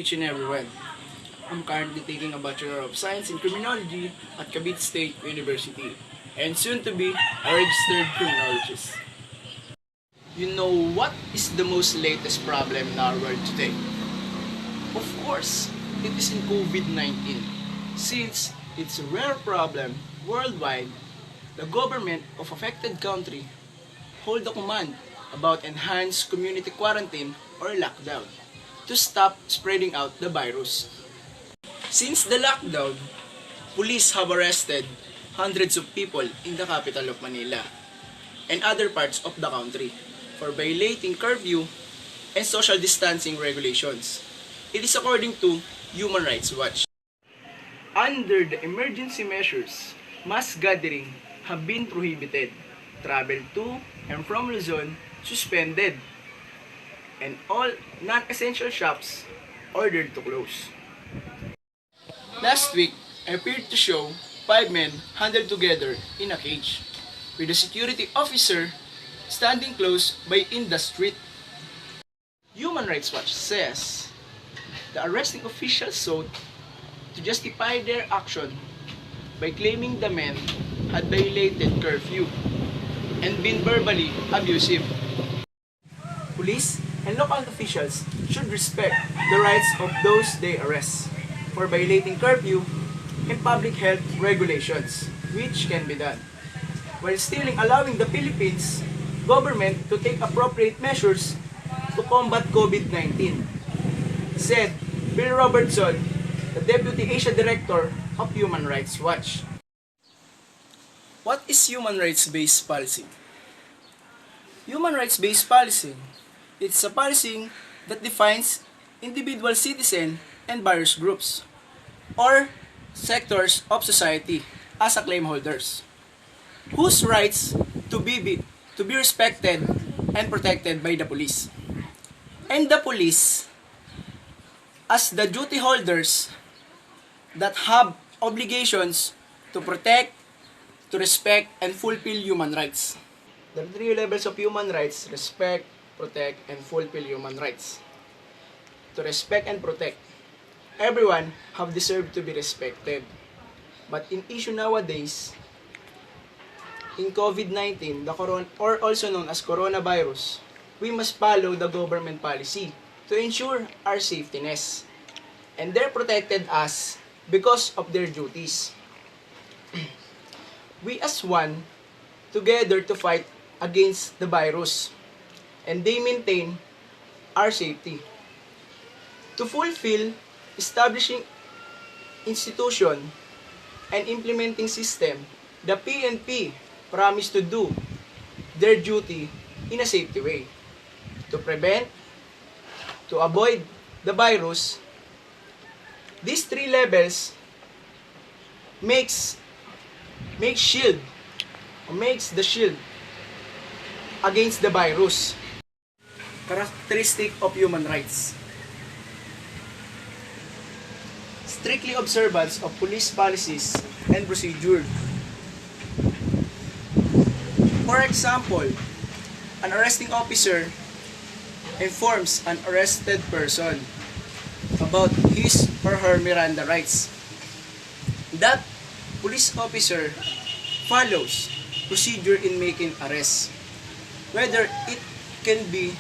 each and everyone. I'm currently taking a Bachelor of Science in Criminology at Cavite State University and soon to be a registered criminologist. You know what is the most latest problem in our world today? Of course, it is in COVID-19. Since it's a rare problem worldwide, the government of affected country hold the command about enhanced community quarantine or lockdown to stop spreading out the virus. Since the lockdown, police have arrested hundreds of people in the capital of Manila and other parts of the country for violating curfew and social distancing regulations. It is according to Human Rights Watch. Under the emergency measures, mass gathering have been prohibited, travel to and from Luzon suspended, and all non-essential shops ordered to close. Last week, I appeared to show 5 men huddled together in a cage, with a security officer standing close by in the street. Human Rights Watch says the arresting officials sought to justify their action by claiming the men had violated curfew and been verbally abusive. Police and local officials should respect the rights of those they arrest for violating curfew and public health regulations, which can be done, while still allowing the Philippines government to take appropriate measures to combat COVID-19, said Bill Robertson, the Deputy Asia Director of Human Rights Watch. What is human rights-based policing? Human rights-based policing, it's a policing that defines individual citizen and various groups or sectors of society as a claim holders whose rights to be respected and protected by the police. And the police as the duty holders that have obligations to protect, to respect, and fulfill human rights. The 3 levels of human rights: respect, protect, and fulfill human rights. To respect and protect, everyone have deserved to be respected. But in issue nowadays, in COVID-19, or also known as coronavirus, we must follow the government policy to ensure our safetyness. And they're protected us because of their duties. We as one, together to fight against the virus, and they maintain our safety. To fulfill establishing institution and implementing system, the PNP promise to do their duty in a safety way. To prevent, to avoid the virus, these 3 levels makes the shield against the virus. Characteristic of human rights: strictly observance of police policies and procedure. For example, an arresting officer informs an arrested person about his or her Miranda rights. That police officer follows procedure in making arrests, whether it can be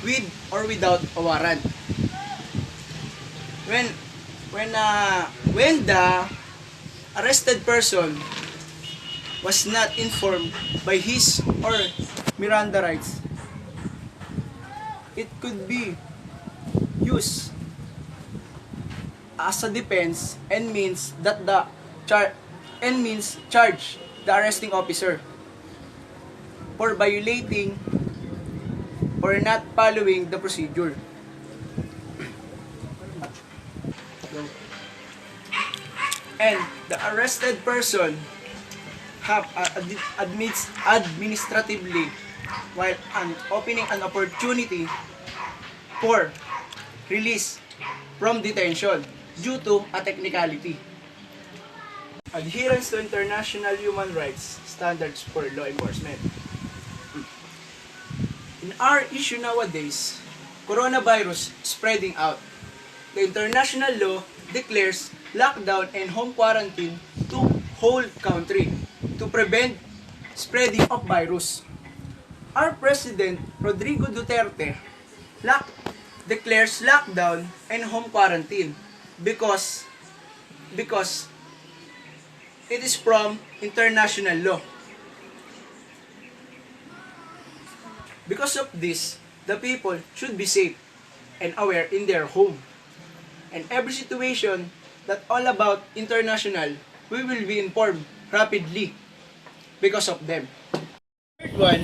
with or without a warrant. When the arrested person was not informed by his or Miranda rights, it could be used as a defense and means charge the arresting officer for violating or not following the procedure. And the arrested person have admits administratively while opening an opportunity for release from detention due to a technicality. Adherence to international human rights standards for law enforcement. In our issue nowadays, coronavirus spreading out. the international law declares lockdown and home quarantine to whole country to prevent spreading of virus. Our President Rodrigo Duterte lock, declares lockdown and home quarantine because because it is from international law. Because of this, the people should be safe and aware in their home. And every situation that all about international, we will be informed rapidly because of them. Third one,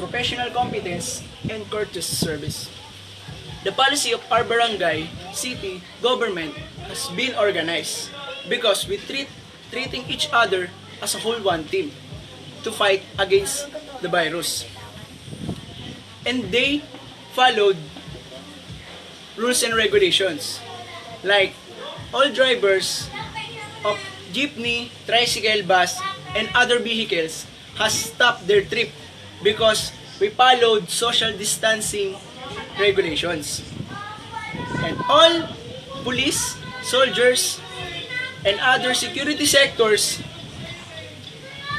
professional competence and courteous service. The policy of our barangay, city, government has been organized because we treating each other as a whole one team to fight against the virus. And they followed rules and regulations like all drivers of jeepney, tricycle, bus, and other vehicles has stopped their trip because we followed social distancing regulations. And all police, soldiers, and other security sectors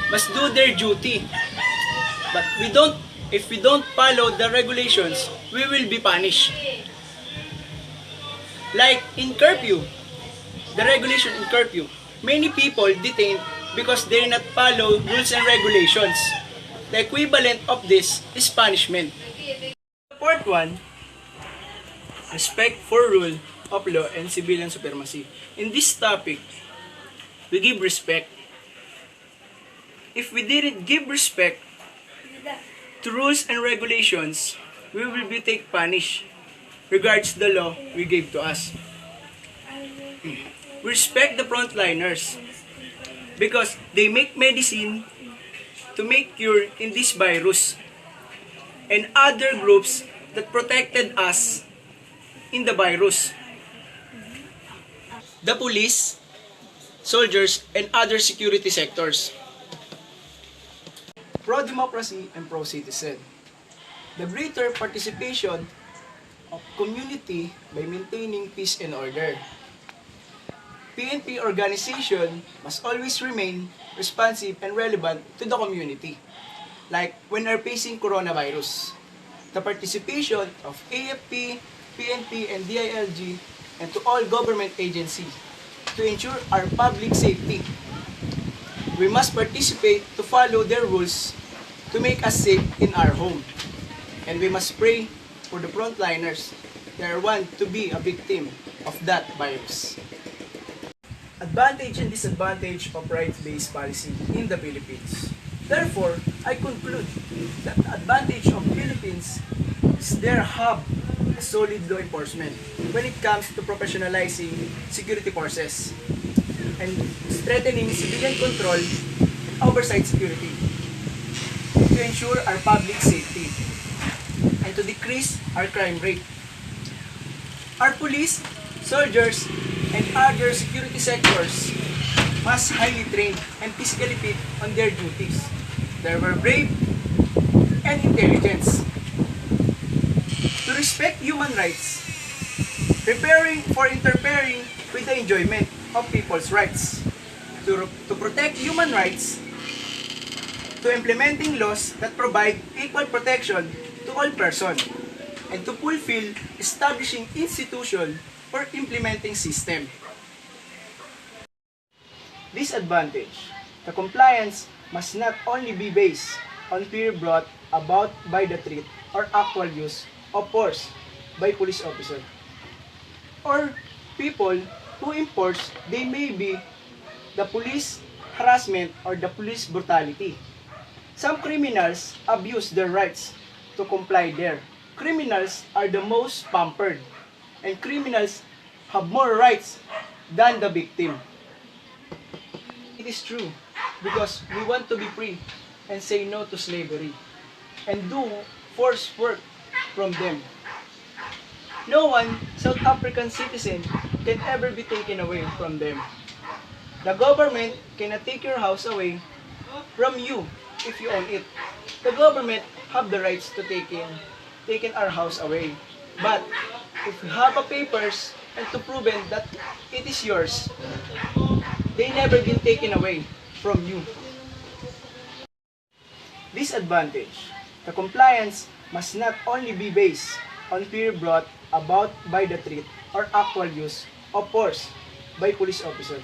must do their duty. But if we don't follow the regulations, we will be punished. Like in curfew, the regulation in curfew, many people detained because they not follow rules and regulations. The equivalent of this is punishment. The fourth one, respect for rule of law and civilian supremacy. In this topic, we give respect. If we didn't give respect to rules and regulations, we will be take punished regards the law we gave to us. Respect the frontliners because they make medicine to make cure in this virus and other groups that protected us in the virus. The police, soldiers, and other security sectors. Pro-democracy and pro-citizen. The greater participation of community by maintaining peace and order. PNP organization must always remain responsive and relevant to the community. Like when we're facing coronavirus, the participation of AFP, PNP, and DILG, and to all government agencies to ensure our public safety. We must participate to follow their rules to make us safe in our home. And we must pray for the frontliners that are want to be a victim of that virus. Advantage and disadvantage of rights-based policy in the Philippines. Therefore, I conclude that the advantage of Philippines is their hub a solid law enforcement when it comes to professionalizing security forces and strengthening civilian control and oversight security to ensure our public safety and to decrease our crime rate. Our police, soldiers, and other security sectors must highly trained and physically fit on their duties. They were brave and intelligence. To respect human rights, preparing for interfering with the enjoyment of people's rights, to protect human rights, to implementing laws that provide equal protection to all persons, and to fulfill establishing institution or implementing system. Disadvantage. The compliance must not only be based on fear brought about by the threat or actual use of force by police officer or people who enforce they may be the police harassment or the police brutality. Some criminals abuse their rights to comply there. Criminals are the most pampered and criminals have more rights than the victim. It is true because we want to be free and say no to slavery and do forced work from them. No one South African citizen can ever be taken away from them. The government cannot take your house away from you if you own it. The government have the rights to taking our house away. But if you have a papers and to proven that it is yours, they never been taken away from you. Disadvantage. The compliance must not only be based on fear brought about by the threat or actual use of force by police officer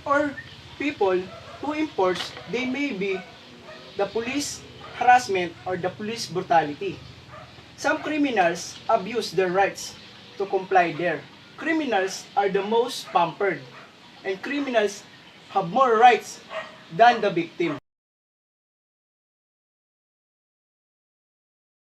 or people who enforce they may be the police harassment or the police brutality. Some criminals abuse their rights to comply there. Criminals are the most pampered and criminals have more rights than the victim.